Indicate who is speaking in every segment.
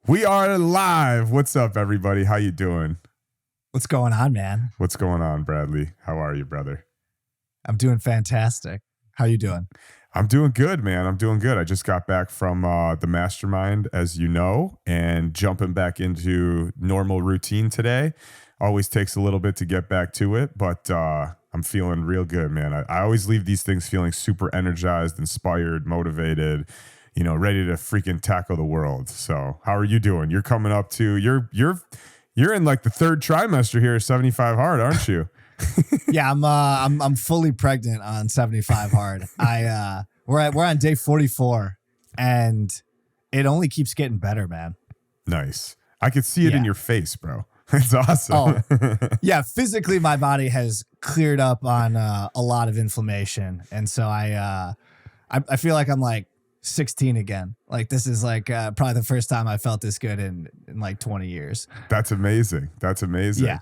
Speaker 1: We are live. What's up, everybody? How you doing?
Speaker 2: What's going on, man?
Speaker 1: What's going on, Bradley? How are you, brother?
Speaker 2: I'm doing fantastic. How you doing?
Speaker 1: I'm doing good, man. I'm doing good. I just got back from the mastermind, as you know, and jumping back into normal routine today. Always takes a little bit to get back to it, but I'm feeling real good, man. I always leave these things feeling super energized, inspired, motivated, ready to freaking tackle the world. So how are you doing? You're coming up to, you're in like the third trimester here, 75 hard, aren't you?
Speaker 2: Yeah, I'm fully pregnant on 75 hard. We're on day 44 and it only keeps getting better, man.
Speaker 1: Nice. I could see it in your face, bro. It's awesome.
Speaker 2: Oh, yeah. Physically, my body has cleared up on a lot of inflammation. And so I feel like I'm like 16 again. Like this is like probably the first time I felt this good in like 20 years.
Speaker 1: That's amazing. That's amazing.
Speaker 2: Yeah.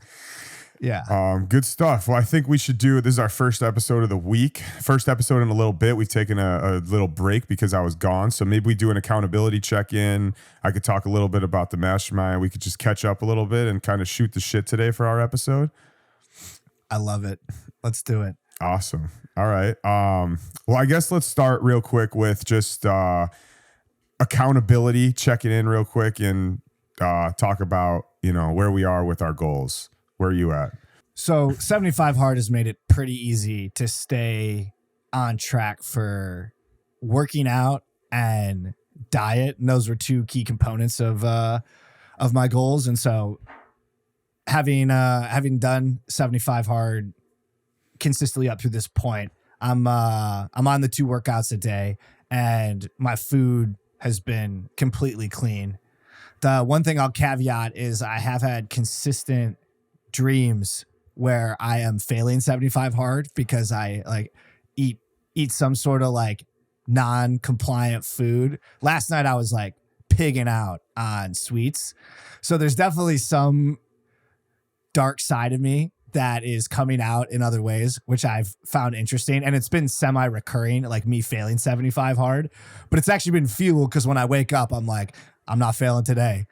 Speaker 2: Yeah.
Speaker 1: Good stuff. Well, I think we should this is our first episode of the week. First episode in a little bit. We've taken a little break because I was gone. So maybe we do an accountability check-in. I could talk a little bit about the mastermind. We could just catch up a little bit and kind of shoot the shit today for our episode.
Speaker 2: I love it. Let's do it.
Speaker 1: Awesome. All right. Well, I guess let's start real quick with just accountability, checking in real quick and talk about, where we are with our goals. Where are you at?
Speaker 2: So 75 hard has made it pretty easy to stay on track for working out and diet. And those were two key components of my goals. And so having done 75 hard consistently up through this point, I'm on the 2 workouts a day and my food has been completely clean. The one thing I'll caveat is I have had consistent dreams where I am failing 75 hard because I like eat some sort of like non-compliant food. Last night I was like pigging out on sweets. So there's definitely some dark side of me that is coming out in other ways, which I've found interesting. And it's been semi-recurring, like me failing 75 hard, but it's actually been fueled because when I wake up, I'm like, I'm not failing today.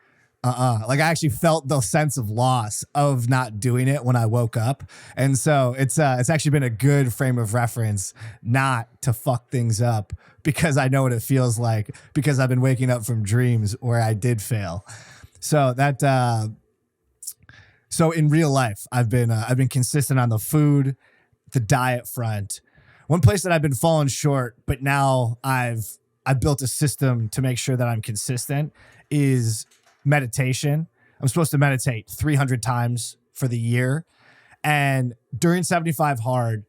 Speaker 2: Like I actually felt the sense of loss of not doing it when I woke up. And so it's actually been a good frame of reference not to fuck things up because I know what it feels like because I've been waking up from dreams where I did fail. So so in real life, I've been consistent on the food, the diet front. One place that I've been falling short, but now I've built a system to make sure that I'm consistent is meditation. I'm supposed to meditate 300 times for the year. And during 75 hard,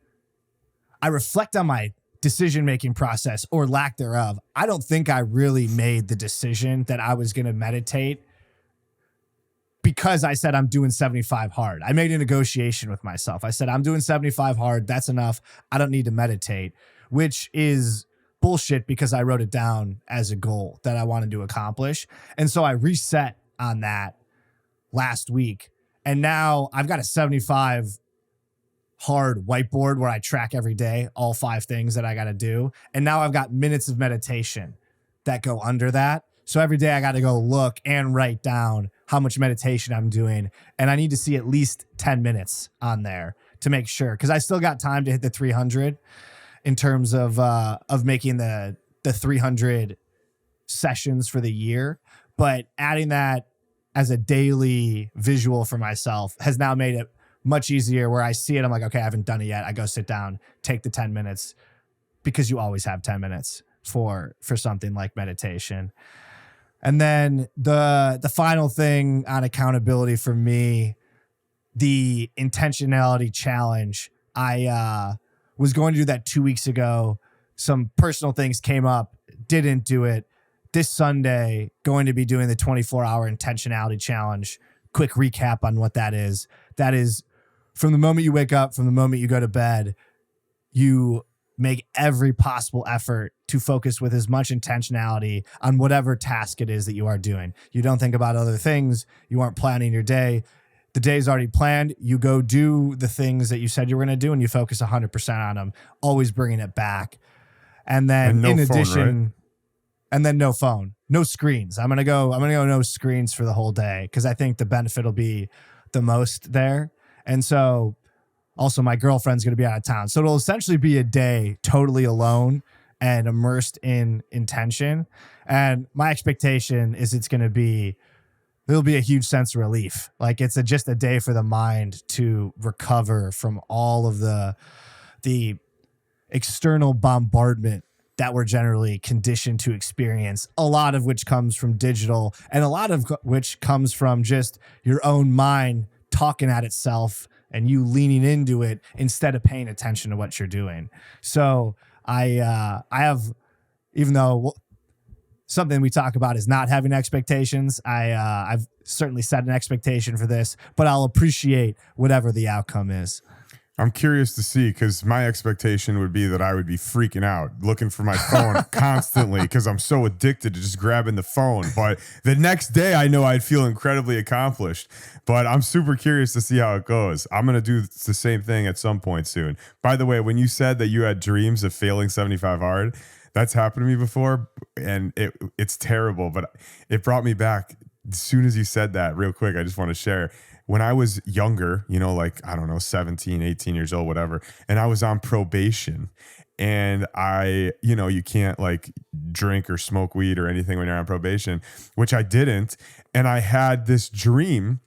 Speaker 2: I reflect on my decision-making process or lack thereof. I don't think I really made the decision that I was going to meditate because I said I'm doing 75 hard. I made a negotiation with myself. I said, I'm doing 75 hard. That's enough. I don't need to meditate, which is bullshit because I wrote it down as a goal that I wanted to accomplish. And so I reset on that last week. And now I've got a 75 hard whiteboard where I track every day, all 5 things that I got to do. And now I've got minutes of meditation that go under that. So every day I got to go look and write down how much meditation I'm doing. And I need to see at least 10 minutes on there to make sure, because I still got time to hit the 300 in terms of making the 300 sessions for the year. But adding that as a daily visual for myself has now made it much easier where I see it. I'm like, okay, I haven't done it yet. I go sit down, take the 10 minutes because you always have 10 minutes for something like meditation. And then the final thing on accountability for me, the intentionality challenge. I was going to do that 2 weeks ago. Some personal things came up, didn't do it. This Sunday, going to be doing the 24-hour intentionality challenge. Quick recap on what that is. That is from the moment you wake up, from the moment you go to bed, you make every possible effort to focus with as much intentionality on whatever task it is that you are doing. You don't think about other things. You aren't planning your day. The day's already planned. You go do the things that you said you were going to do and you focus 100% on them, always bringing it back. And then in addition, and then no phone. no screens. I'm gonna go no screens for the whole day because I think the benefit will be the most there. And so also my girlfriend's gonna be out of town. So it'll essentially be a day totally alone and immersed in intention. And my expectation is there'll be a huge sense of relief. Like it's just a day for the mind to recover from all of the external bombardment that we're generally conditioned to experience, a lot of which comes from digital and a lot of which comes from just your own mind talking at itself and you leaning into it instead of paying attention to what you're doing. So I have, even though something we talk about is not having expectations, I've certainly set an expectation for this, but I'll appreciate whatever the outcome is.
Speaker 1: I'm curious to see, because my expectation would be that I would be freaking out, looking for my phone constantly because I'm so addicted to just grabbing the phone. But the next day, I know I'd feel incredibly accomplished. But I'm super curious to see how it goes. I'm going to do the same thing at some point soon. By the way, when you said that you had dreams of failing 75 hard, that's happened to me before, and it's terrible. But it brought me back. As soon as you said that, real quick, I just want to share. When I was younger, like, I don't know, 17, 18 years old, whatever, and I was on probation, and you can't like drink or smoke weed or anything when you're on probation, which I didn't. And I had this dream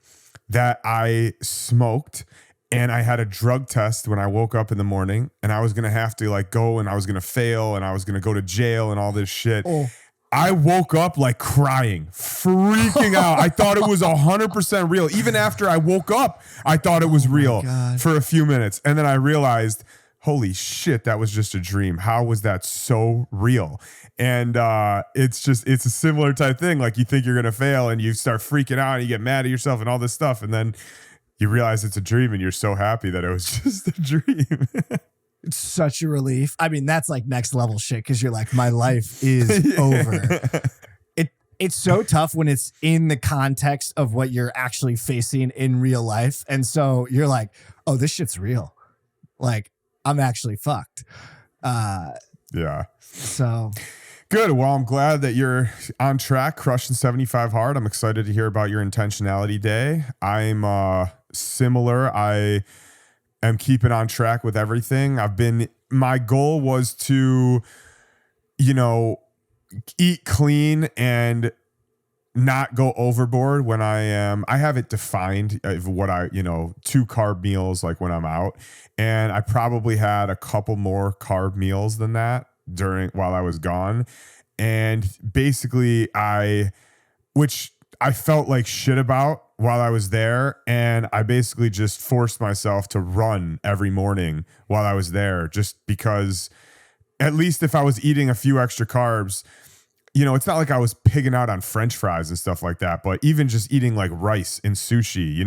Speaker 1: that I smoked, and I had a drug test when I woke up in the morning, and I was going to have to like go, and I was going to fail, and I was going to go to jail and all this shit.
Speaker 2: Oh.
Speaker 1: I woke up like crying, freaking out. I thought it was 100% real. Even after I woke up, I thought it was real for a few minutes. And then I realized, holy shit, that was just a dream. How was that so real? And it's a similar type thing. Like you think you're going to fail and you start freaking out and you get mad at yourself and all this stuff. And then you realize it's a dream and you're so happy that it was just a dream.
Speaker 2: It's such a relief. I mean, that's like next level shit because you're like, my life is over. It's so tough when it's in the context of what you're actually facing in real life. And so you're like, oh, this shit's real. Like, I'm actually fucked.
Speaker 1: Yeah.
Speaker 2: So
Speaker 1: good. Well, I'm glad that you're on track, crushing 75 hard. I'm excited to hear about your intentionality day. I'm similar. I'm keeping on track with everything. My goal was to, eat clean and not go overboard when I have it defined of what 2 carb meals, like when I'm out. And I probably had a couple more carb meals than that while I was gone. And basically which I felt like shit about while I was there. And I basically just forced myself to run every morning while I was there, just because at least if I was eating a few extra carbs, it's not like I was pigging out on French fries and stuff like that, but even just eating like rice and sushi,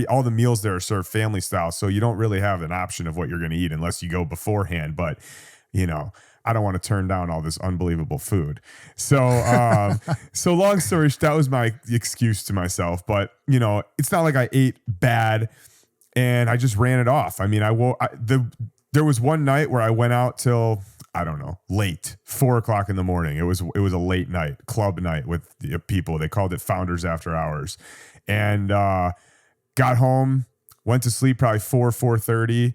Speaker 1: all the meals there are served family style. So you don't really have an option of what you're going to eat unless you go beforehand. But, I don't want to turn down all this unbelievable food. So, so long story short, that was my excuse to myself. But, it's not like I ate bad and I just ran it off. I mean, there was one night where I went out till, I don't know, late, 4:00 in the morning. It was a late night, club night with the people. They called it Founders After Hours, and got home, went to sleep probably 4:30,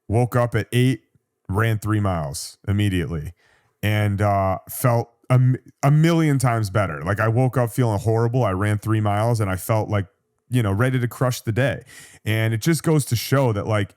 Speaker 1: woke up at 8, ran 3 miles immediately, and felt a million times better. Like I woke up feeling horrible. I ran 3 miles and I felt like, ready to crush the day. And it just goes to show that like,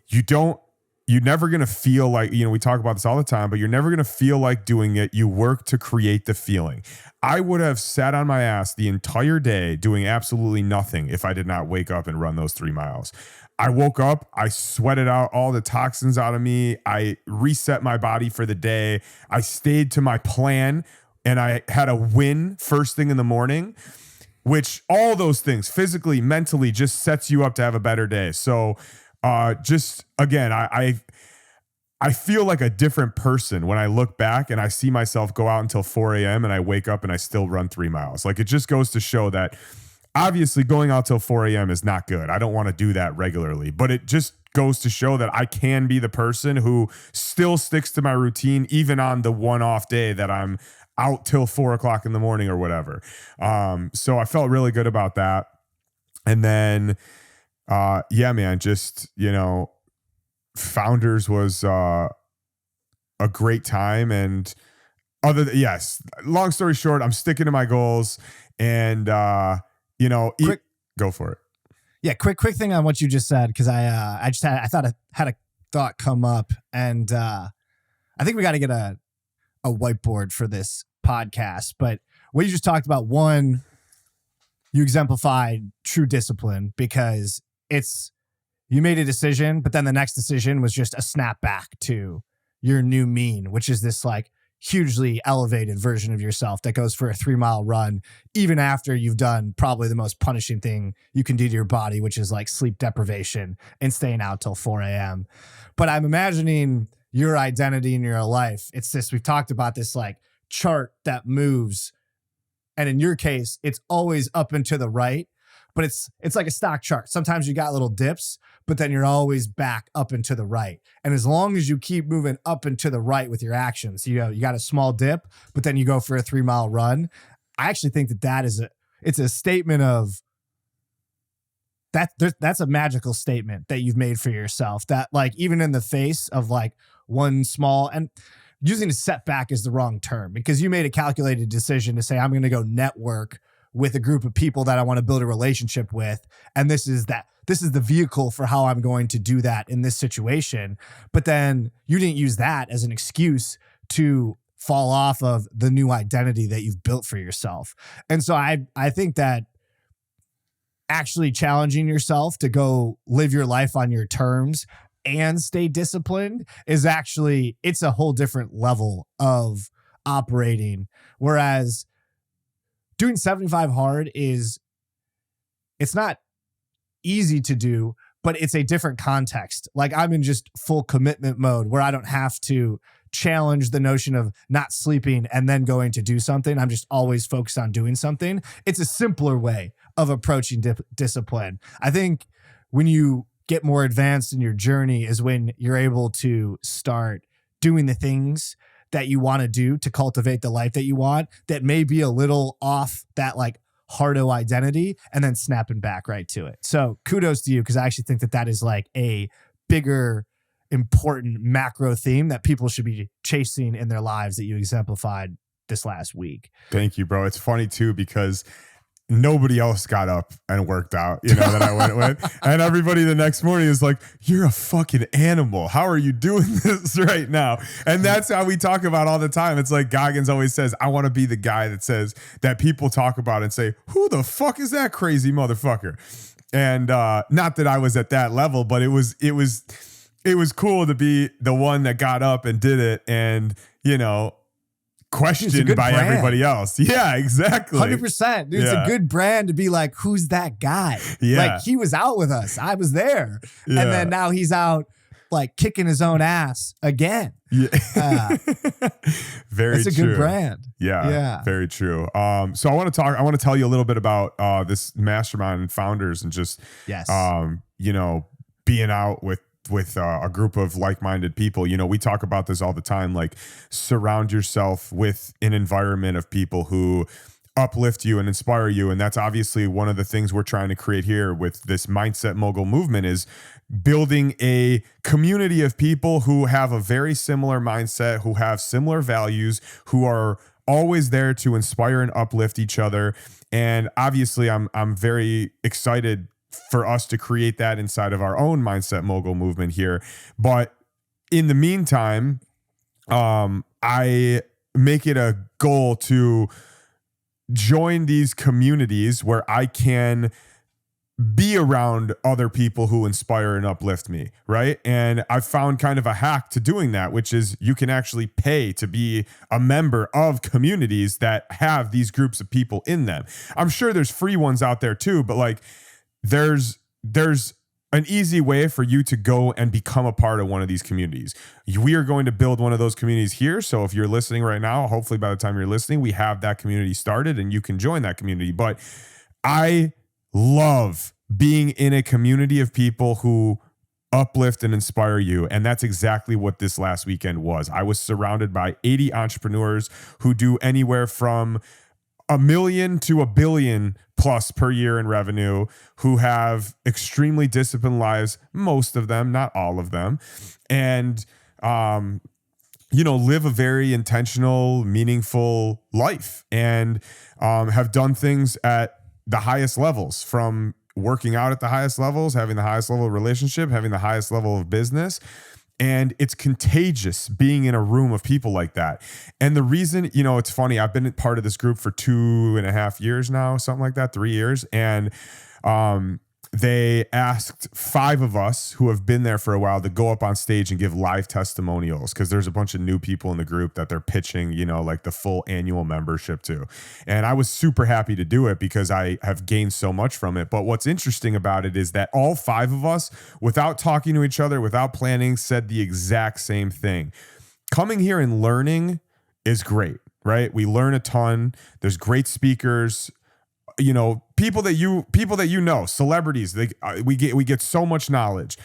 Speaker 1: you're never going to feel like, we talk about this all the time, but you're never going to feel like doing it. You work to create the feeling. I would have sat on my ass the entire day doing absolutely nothing if I did not wake up and run those 3 miles. I woke up, I sweated out all the toxins out of me. I reset my body for the day. I stayed to my plan and I had a win first thing in the morning, which all those things physically, mentally just sets you up to have a better day. So just again, I feel like a different person when I look back and I see myself go out until 4 a.m. and I wake up and I still run 3 miles. Like it just goes to show that obviously going out till 4 a.m. is not good. I don't want to do that regularly, but it just goes to show that I can be the person who still sticks to my routine, even on the one-off day that I'm out till 4 o'clock in the morning or whatever. So I felt really good about that. And then, yeah, man, just, Founders was a great time. And yes, long story short, I'm sticking to my goals and, go for it.
Speaker 2: Yeah, quick thing on what you just said, because I thought I had a thought come up, and I think we got to get a whiteboard for this podcast. But what you just talked about, one, you exemplified true discipline, because you made a decision, but then the next decision was just a snap back to your new mean, which is this like hugely elevated version of yourself that goes for a 3-mile run, even after you've done probably the most punishing thing you can do to your body, which is like sleep deprivation and staying out till 4 a.m. But I'm imagining your identity in your life. It's this, we've talked about this like chart that moves. And in your case, it's always up and to the right, but it's like a stock chart. Sometimes you got little dips, but then you're always back up and to the right. And as long as you keep moving up and to the right with your actions, you got a small dip, but then you go for a 3-mile run. I actually think that it's a statement of that. That's a magical statement that you've made for yourself, that like, even in the face of like one small, and using a setback is the wrong term, because you made a calculated decision to say, I'm going to go network with a group of people that I want to build a relationship with. And this is the vehicle for how I'm going to do that in this situation. But then you didn't use that as an excuse to fall off of the new identity that you've built for yourself. And so I think that actually challenging yourself to go live your life on your terms and stay disciplined is actually, it's a whole different level of operating. Whereas doing 75 hard it's not easy to do, but it's a different context. Like, I'm in just full commitment mode where I don't have to challenge the notion of not sleeping and then going to do something. I'm just always focused on doing something. It's a simpler way of approaching discipline. I think when you get more advanced in your journey is when you're able to start doing the things that you want to do to cultivate the life that you want, that may be a little off that like hardo identity, and then snapping back right to it. So kudos to you, because I actually think that is like a bigger, important macro theme that people should be chasing in their lives that you exemplified this last week.
Speaker 1: Thank you, bro. It's funny too, because nobody else got up and worked out, that I went with. And everybody the next morning is like, you're a fucking animal. How are you doing this right now? And that's how we talk about all the time. It's like Goggins always says, I want to be the guy that says, that people talk about and say, who the fuck is that crazy motherfucker? And not that I was at that level, but it was cool to be the one that got up and did it, and, questioned by brand. Everybody else. Yeah, exactly.
Speaker 2: 100%. Dude, it's a good brand to be like, who's that guy?
Speaker 1: Yeah.
Speaker 2: Like, he was out with us. I was there. Yeah. And then now he's out like kicking his own ass again.
Speaker 1: Yeah. Very
Speaker 2: That's a
Speaker 1: true.
Speaker 2: good brand.
Speaker 1: Yeah. Very true. So I want to tell you a little bit about this mastermind and founders, and just,
Speaker 2: yes.
Speaker 1: Being out with a group of like-minded people. We talk about this all the time, like, surround yourself with an environment of people who uplift you and inspire you. And that's obviously one of the things we're trying to create here with this Mindset Mogul movement, is building a community of people who have a very similar mindset, who have similar values, who are always there to inspire and uplift each other. And obviously I'm very excited for us to create that inside of our own Mindset Mogul movement here. But in the meantime, I make it a goal to join these communities where I can be around other people who inspire and uplift me, right? And I've found kind of a hack to doing that, which is you can actually pay to be a member of communities that have these groups of people in them. I'm sure there's free ones out there too, but like, there's an easy way for you to go and become a part of one of these communities. We are going to build one of those communities here. So if you're listening right now, hopefully by the time you're listening, we have that community started and you can join that community. But I love being in a community of people who uplift and inspire you. And that's exactly what this last weekend was. I was surrounded by 80 entrepreneurs who do anywhere from $1 million to $1 billion plus per year in revenue, who have extremely disciplined lives, most of them, not all of them. And, live a very intentional, meaningful life, and have done things at the highest levels, from working out at the highest levels, having the highest level of relationship, having the highest level of business. And it's contagious being in a room of people like that. And the reason, it's funny, I've been part of this group for 2.5 years now, something like that, 3 years. And they asked 5 of us who have been there for a while to go up on stage and give live testimonials, because there's a bunch of new people in the group that they're pitching, like the full annual membership to. And I was super happy to do it because I have gained so much from it. But what's interesting about it is that all 5 of us, without talking to each other, without planning, said the exact same thing. Coming here and learning is great, right? We learn a ton. There's great speakers, people that you know, celebrities. We get so much knowledge.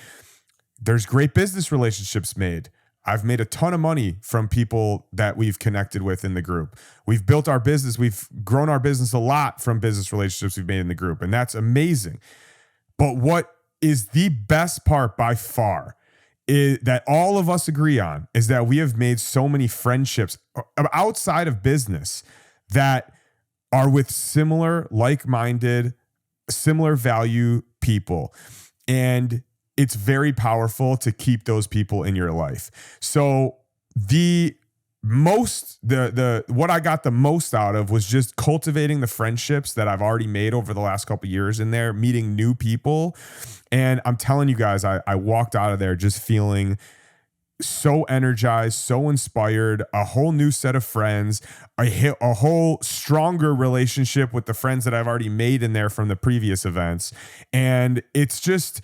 Speaker 1: There's great business relationships made. I've made a ton of money from people that we've connected with in the group. We've built our business. We've grown our business a lot from business relationships we've made in the group, and that's amazing. But what is the best part by far is that all of us agree on is that we have made so many friendships outside of business that are with similar, like-minded, similar value people. And it's very powerful to keep those people in your life. So what I got the most out of was just cultivating the friendships that I've already made over the last couple of years in there, meeting new people. And I'm telling you guys, I walked out of there just feeling so energized, so inspired, a whole new set of friends, a whole stronger relationship with the friends that I've already made in there from the previous events. And it's just,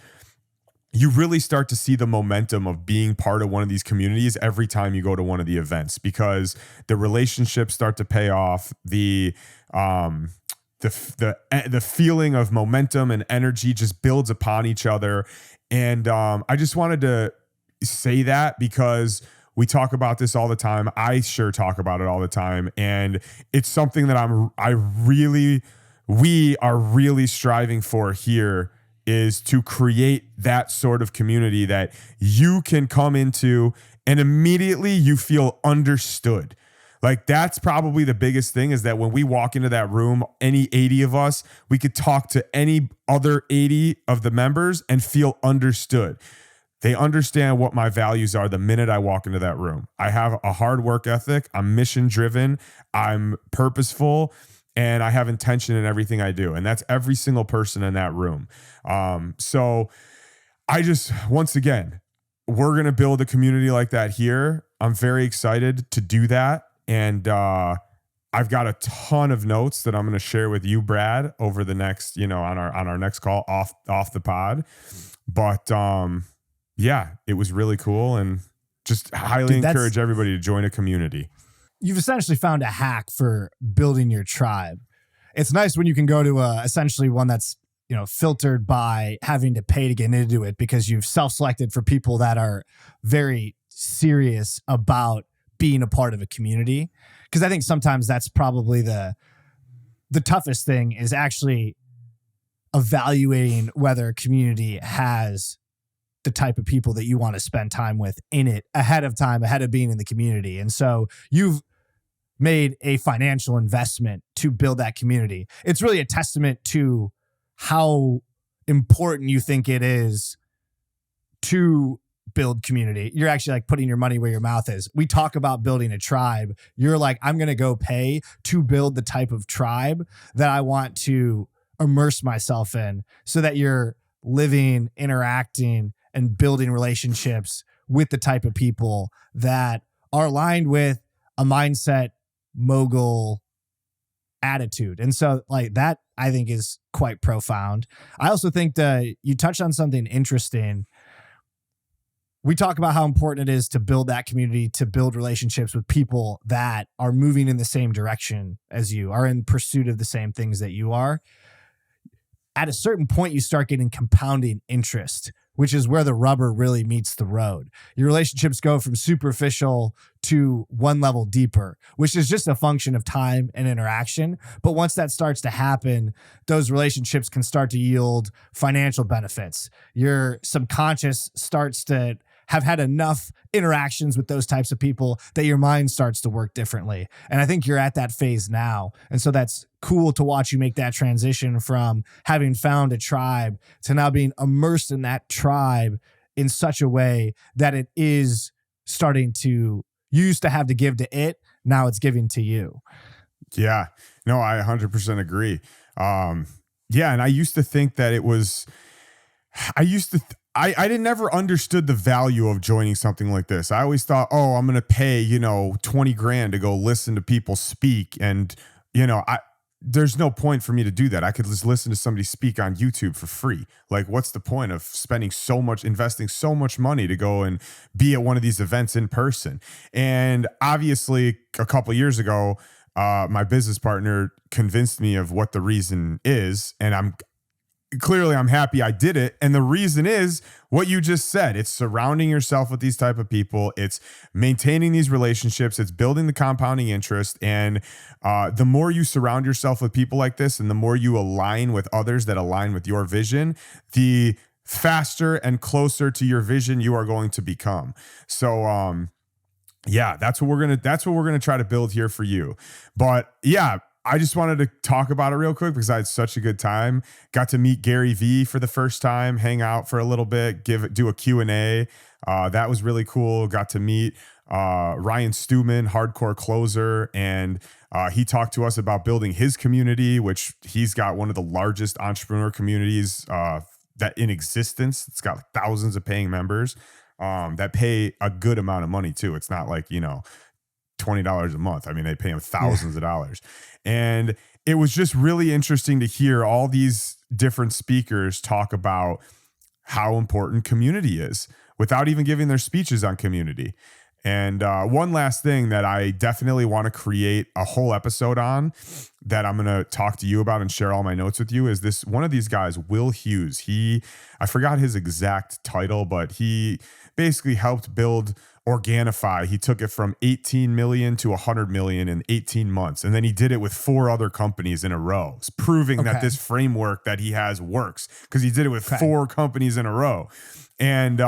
Speaker 1: you really start to see the momentum of being part of one of these communities every time you go to one of the events, because the relationships start to pay off. The feeling of momentum and energy just builds upon each other. And I just wanted to say that because we talk about this all the time. I sure talk about it all the time. And it's something that we are really striving for here, is to create that sort of community that you can come into and immediately you feel understood. Like, that's probably the biggest thing, is that when we walk into that room, any 80 of us, we could talk to any other 80 of the members and feel understood. They understand what my values are the minute I walk into that room. I have a hard work ethic. I'm mission driven. I'm purposeful, and I have intention in everything I do. And that's every single person in that room. So I just, once again, we're going to build a community like that here. I'm very excited to do that. And I've got a ton of notes that I'm going to share with you, Brad, over the next, on our next call off the pod. But yeah, it was really cool, and just highly encourage everybody to join a community.
Speaker 2: You've essentially found a hack for building your tribe. It's nice when you can go to essentially one that's, filtered by having to pay to get into it, because you've self-selected for people that are very serious about being a part of a community. Because I think sometimes that's probably the toughest thing, is actually evaluating whether a community has the type of people that you want to spend time with in it ahead of being in the community. And so you've made a financial investment to build that community. It's really a testament to how important you think it is to build community. You're actually like putting your money where your mouth is. We talk about building a tribe. You're like, I'm going to go pay to build the type of tribe that I want to immerse myself in, so that you're living, interacting, and building relationships with the type of people that are aligned with a mindset mogul attitude. And so like that, I think, is quite profound. I also think that you touched on something interesting. We talk about how important it is to build that community, to build relationships with people that are moving in the same direction as you, are in pursuit of the same things that you are. At a certain point, you start getting compounding interest which is where the rubber really meets the road. Your relationships go from superficial to one level deeper, which is just a function of time and interaction. But once that starts to happen, those relationships can start to yield financial benefits. Your subconscious starts to have had enough interactions with those types of people that your mind starts to work differently. And I think you're at that phase now. And so that's cool to watch you make that transition from having found a tribe to now being immersed in that tribe in such a way that it is starting to, you used to have to give to it. Now it's giving to you.
Speaker 1: Yeah, no, I 100% agree. Yeah. And I used to think that it was, I didn't never understood the value of joining something like this. I always thought, oh, I'm going to pay, 20 grand to go listen to people speak. And, there's no point for me to do that. I could just listen to somebody speak on YouTube for free. Like, what's the point of investing so much money to go and be at one of these events in person? And obviously a couple of years ago, my business partner convinced me of what the reason is. And I'm happy I did it. And the reason is what you just said. It's surrounding yourself with these type of people. It's maintaining these relationships. It's building the compounding interest. And the more you surround yourself with people like this, and the more you align with others that align with your vision, the faster and closer to your vision you are going to become. So, yeah, that's what we're going to try to build here for you. But yeah, I just wanted to talk about it real quick because I had such a good time. Got to meet Gary Vee for the first time, hang out for a little bit, do a Q&A. That was really cool. Got to meet Ryan Stewman, hardcore closer, and he talked to us about building his community, which he's got one of the largest entrepreneur communities that in existence. It's got thousands of paying members that pay a good amount of money too. It's not like, $20 a month. I mean, they pay him thousands of dollars. And it was just really interesting to hear all these different speakers talk about how important community is without even giving their speeches on community. And one last thing that I definitely want to create a whole episode on that I'm going to talk to you about and share all my notes with you is this one of these guys, Will Hughes. I forgot his exact title, but he basically helped build Organifi. He took it from 18 million to 100 million in 18 months. And then he did it with 4 other companies in a row, proving that this framework that he has works because he did it with 4 companies in a row. And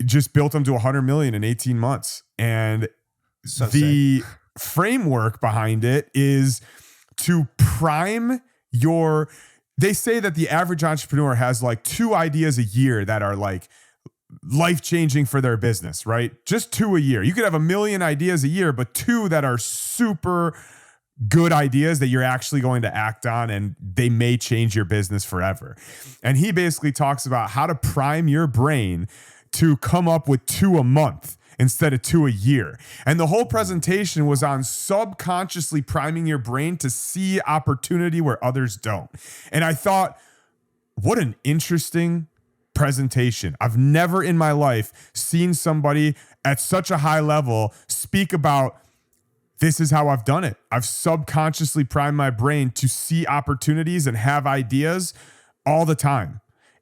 Speaker 1: just built them to 100 million in 18 months. And the framework behind it is to prime they say that the average entrepreneur has like 2 ideas a year that are like life-changing for their business, right? Just 2 a year. You could have 1 million ideas a year, but 2 that are super good ideas that you're actually going to act on and they may change your business forever. And he basically talks about how to prime your brain to come up with 2 a month instead of 2 a year. And the whole presentation was on subconsciously priming your brain to see opportunity where others don't. And I thought, what an interesting presentation. I've never in my life seen somebody at such a high level speak about this is how I've done it. I've subconsciously primed my brain to see opportunities and have ideas all the time.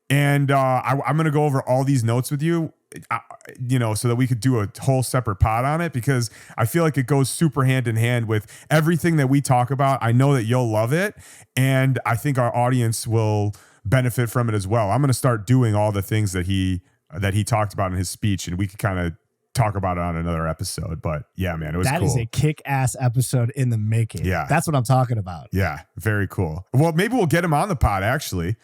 Speaker 1: And I'm going to go over all these notes with you, so that we could do a whole separate pod on it, because I feel like it goes super hand in hand with everything that we talk about. I know that you'll love it, and I think our audience will benefit from it as well. I'm going to start doing all the things that he talked about in his speech, and we could kind of talk about it on another episode. But yeah, man, it was cool. That is a
Speaker 2: kick-ass episode in the making.
Speaker 1: Yeah.
Speaker 2: That's what I'm talking about.
Speaker 1: Yeah, very cool. Well, maybe we'll get him on the pod, actually.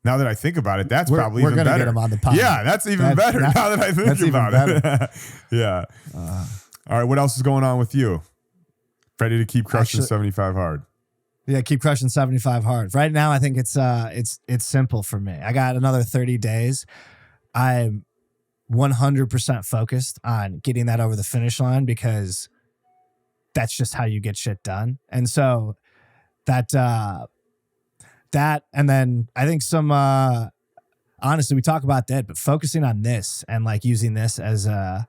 Speaker 1: Now that I think about it, that's probably even better. We're going to get him on the pod. Yeah, that's even better now that I think about it. Yeah. All right, what else is going on with you? Ready to keep crushing 75 hard?
Speaker 2: Yeah, keep crushing 75 hard. Right now, I think it's simple for me. I got another 30 days. I'm 100% focused on getting that over the finish line because that's just how you get shit done. And so that, and then I think some, honestly, we talk about that, but focusing on this and like using this as I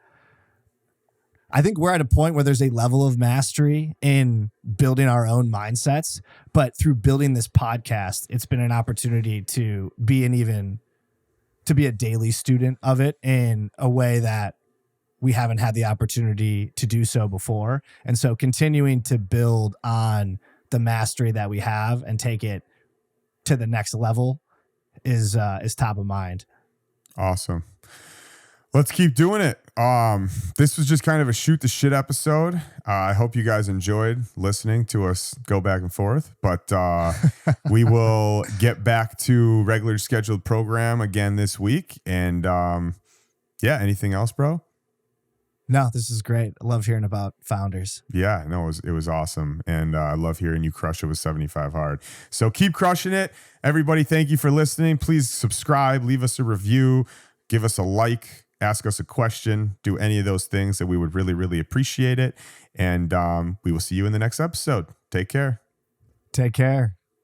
Speaker 2: think we're at a point where there's a level of mastery in building our own mindsets, but through building this podcast, it's been an opportunity to to be a daily student of it in a way that we haven't had the opportunity to do so before. And so continuing to build on the mastery that we have and take it to the next level is top of mind.
Speaker 1: Awesome. Let's keep doing it. This was just kind of a shoot the shit episode. I hope you guys enjoyed listening to us go back and forth, but we will get back to regular scheduled program again this week. And yeah, anything else, bro?
Speaker 2: No, this is great. I love hearing about founders.
Speaker 1: Yeah, no, it was awesome. And I love hearing you crush it with 75 hard. So keep crushing it. Everybody, thank you for listening. Please subscribe, leave us a review, give us a like, ask us a question, do any of those things that we would really, really appreciate it. And we will see you in the next episode. Take care.
Speaker 2: Take care.